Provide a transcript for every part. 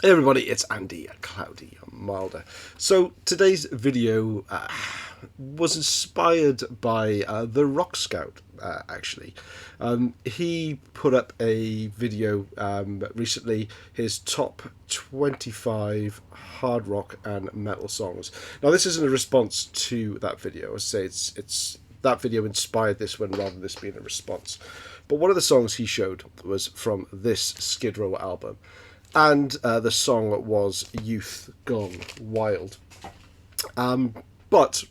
Hey everybody, it's Andy Cloudy Milder. So today's video was inspired by the Rock Scout. Actually, he put up a video recently, his top 25 hard rock and metal songs. Now, this isn't a response to that video. I say it's that video inspired this one rather than this being a response. But one of the songs he showed was from this Skid Row album, and the song was Youth Gone Wild. But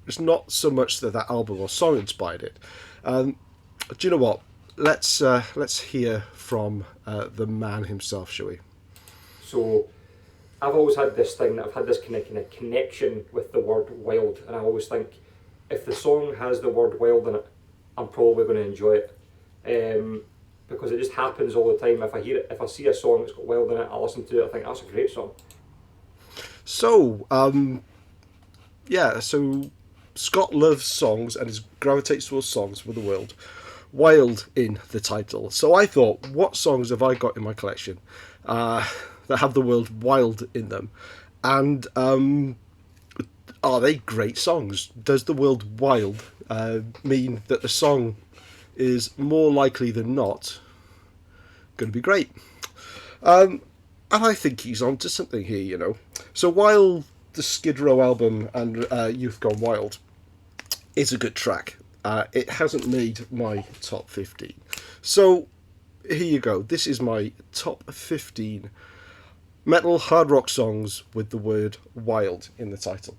it's not so much that that album or song inspired it. Do you know what? Let's hear from the man himself, shall we? So I've always had this thing that I've had this kind of connection with the word wild, and I always think if the song has the word wild in it, I'm probably going to enjoy it. Because it just happens all the time. If I hear it, if I see a song that's got wild in it, I listen to it, I think that's a great song. So, so Scott loves songs and gravitates towards songs with the world wild in the title. So I thought, what songs have I got in my collection that have the word wild in them? And are they great songs? Does the word wild mean that the song is more likely than not going to be great? And I think he's on to something here, you know. So while the Skid Row album and Youth Gone Wild is a good track, it hasn't made my top 15. So here you go. This is my top 15 metal hard rock songs with the word wild in the title.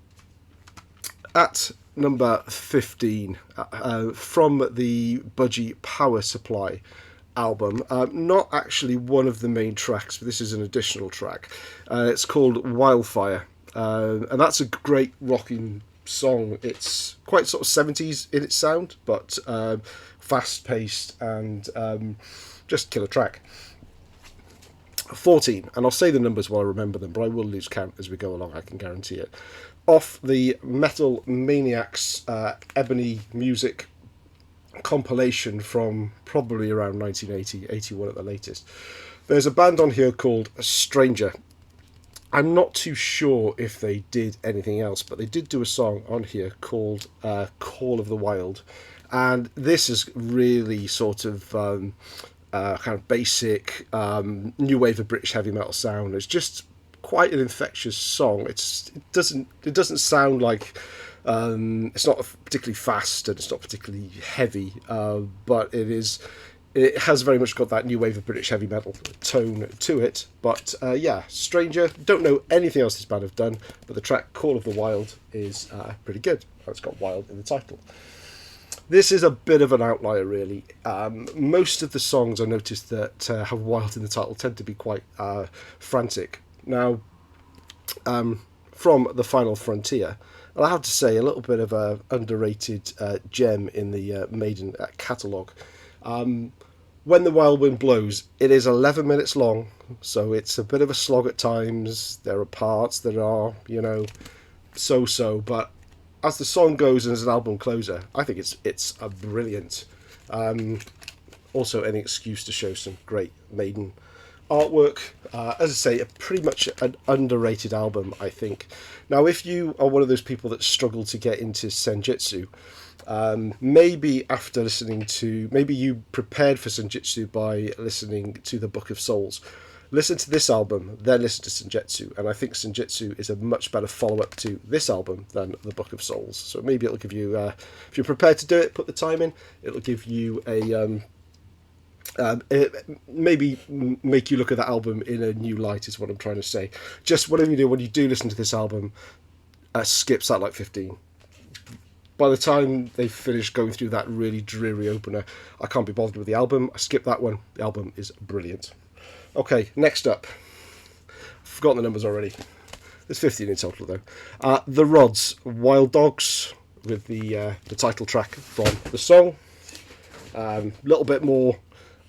At number 15, from the Budgie Power Supply album, not actually one of the main tracks, but this is an additional track. It's called Wildfire, and that's a great rocking song. It's quite sort of 70s in its sound, but fast-paced and just killer track. 14, and I'll say the numbers while I remember them, but I will lose count as we go along, I can guarantee it. Off the Metal Maniacs Ebony Music compilation from probably around 1980, 81 at the latest, there's a band on here called Stranger. I'm not too sure if they did anything else, but they did do a song on here called Call of the Wild, and this is really sort of kind of basic new wave of British heavy metal sound. It's just quite an infectious song. It doesn't sound like it's not particularly fast and it's not particularly heavy, but it has very much got that new wave of British heavy metal tone to it. But Stranger, don't know anything else this band have done, but the track Call of the Wild is pretty good. It's got wild in the title. This is a bit of an outlier, really. Most of the songs I noticed that have wild in the title tend to be quite frantic. Now, from The Final Frontier, I'll have to say a little bit of a underrated gem in the Maiden catalogue. When the Wild Wind Blows, it is 11 minutes long, so it's a bit of a slog at times. There are parts that are, so-so, but as the song goes and as an album closer, I think it's a brilliant. Also, any excuse to show some great Maiden artwork. As I say, pretty much an underrated album, I think. Now, if you are one of those people that struggle to get into Senjutsu, maybe you prepared for Senjutsu by listening to the Book of Souls. Listen to this album, then listen to Senjutsu, and I think Senjutsu is a much better follow-up to this album than the Book of Souls. So maybe it'll give you, if you're prepared to do it, put the time in, it'll give you maybe make you look at that album in a new light, is what I'm trying to say. Just whatever you do, when you do listen to this album, skip Satellite 15. By the time they finish going through that really dreary opener, I can't be bothered with the album. I skip that one. The album is brilliant. Okay, next up. I've forgotten the numbers already. There's 15 in total, though. The Rods, Wild Dogs, with the title track from the song. A little bit more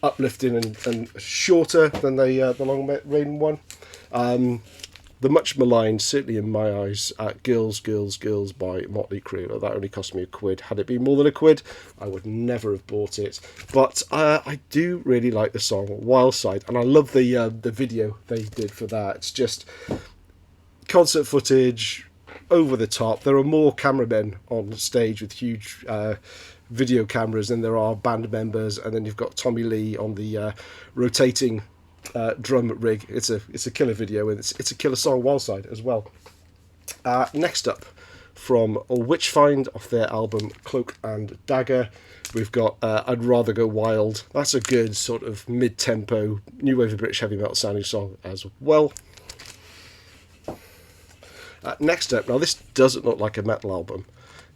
uplifting and shorter than the Long Rain one. the much maligned, certainly in my eyes, Girls, Girls, Girls by Motley Crue. That only cost me £1. Had it been more than £1, I would never have bought it. But I do really like the song Wild Side, and I love the video they did for that. It's just concert footage, over the top. There are more cameramen on stage with huge video cameras than there are band members, and then you've got Tommy Lee on the rotating drum rig. It's a killer video, and it's a killer song, Wildside, as well. Next up, from Witchfind off their album Cloak and Dagger, we've got I'd Rather Go Wild. That's a good sort of mid-tempo new wave of British heavy metal sounding song as well. Next up, now this doesn't look like a metal album.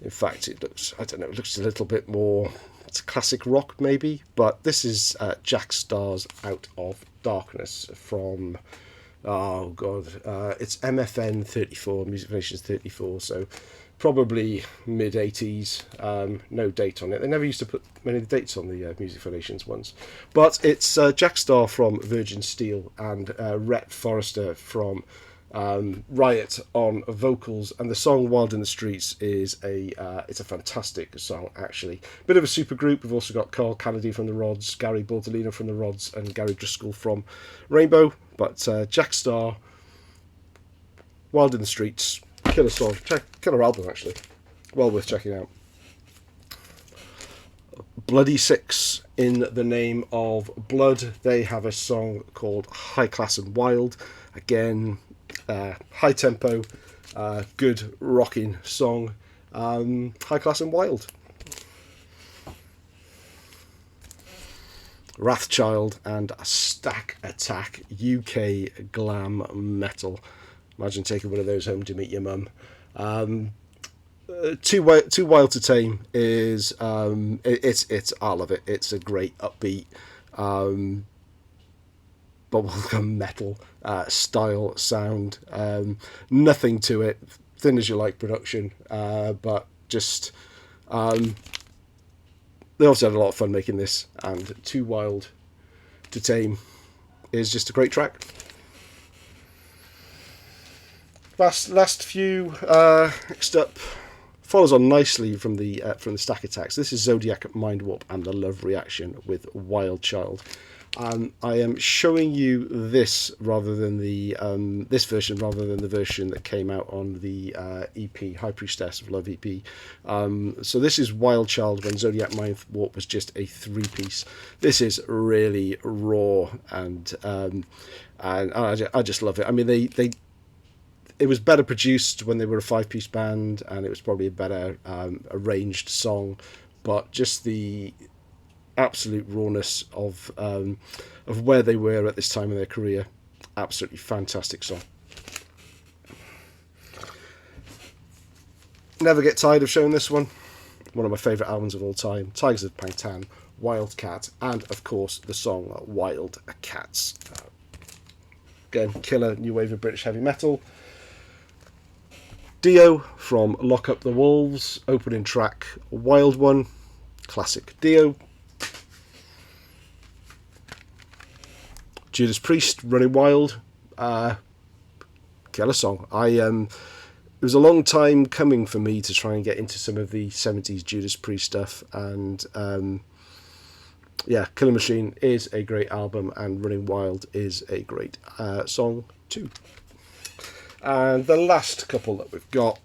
In fact, it looks, I don't know, it looks a little bit more, it's classic rock maybe, but this is Jack Starr's Out of Darkness from, oh god, it's MFN 34, Music Foundation's 34, so probably mid-80s, no date on it. They never used to put many of the dates on the Music Foundation's ones. But it's Jack Starr from Virgin Steel and Rhett Forrester from Riot on vocals, and the song Wild in the Streets is it's a fantastic song, actually. Bit of a super group. We've also got Carl Kennedy from the Rods, Gary Bortolino from the Rods, and Gary Driscoll from Rainbow. But Jack Starr, Wild in the Streets, killer song, killer album, actually, well worth checking out. Bloody Six, in the name of blood, they have a song called High Class and Wild. Again, high tempo, good rocking song, High Class and Wild. Wrathchild and Stack Attack, UK glam metal. Imagine taking one of those home to meet your mum. Too Wild to Tame is it's I love it. It's a great upbeat bubblegum metal style sound. Nothing to it, thin as you like production, but just they also had a lot of fun making this, and Too Wild to Tame is just a great track. Last few, next up, follows on nicely from the Stack Attacks. This is Zodiac Mindwarp and the Love Reaction with Wild Child. I am showing you this rather than the this version rather than the version that came out on the EP, High Priestess of Love EP. So this is Wild Child when Zodiac Mindwarp was just a 3-piece. This is really raw, and I just love it. I mean, it was better produced when they were a 5-piece band, and it was probably a better arranged song, but just the absolute rawness of where they were at this time in their career, absolutely fantastic song. Never get tired of showing this one. One of my favourite albums of all time, Tigers of Pangtan, Wildcat, and of course the song Wild Cats. Again, killer new wave of British heavy metal. Dio from Lock Up the Wolves, opening track, Wild One, classic Dio. Judas Priest, Running Wild, killer song. It was a long time coming for me to try and get into some of the 70s Judas Priest stuff, and Killer Machine is a great album, and Running Wild is a great song too. And the last couple that we've got,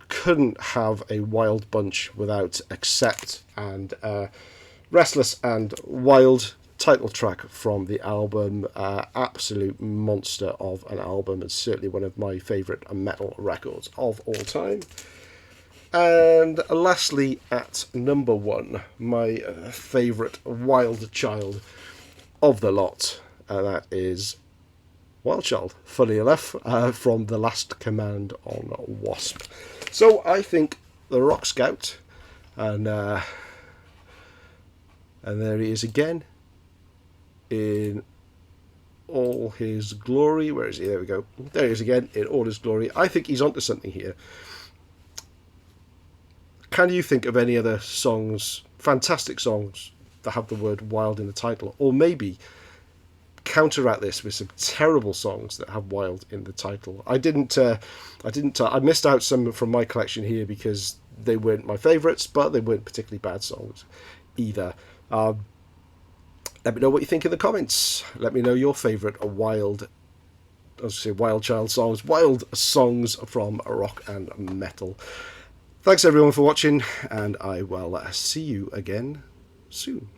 couldn't have a wild bunch without Accept and Restless and Wild, title track from the album, absolute monster of an album, and certainly one of my favourite metal records of all time. And lastly, at number 1, my favourite Wild Child of the lot, that is Wild Child, funny enough, from The Last Command on Wasp. So I think the Rock Scout, and there he is again in all his glory. Where is he? There we go. There he is again in all his glory. I think he's onto something here. Can you think of any other songs, fantastic songs, that have the word wild in the title? Or maybe, counteract this with some terrible songs that have Wild in the title. I missed out some from my collection here because they weren't my favourites, but they weren't particularly bad songs either. Let me know what you think in the comments. Let me know your favourite Wild Child songs, Wild songs from rock and metal. Thanks everyone for watching, and I will see you again soon.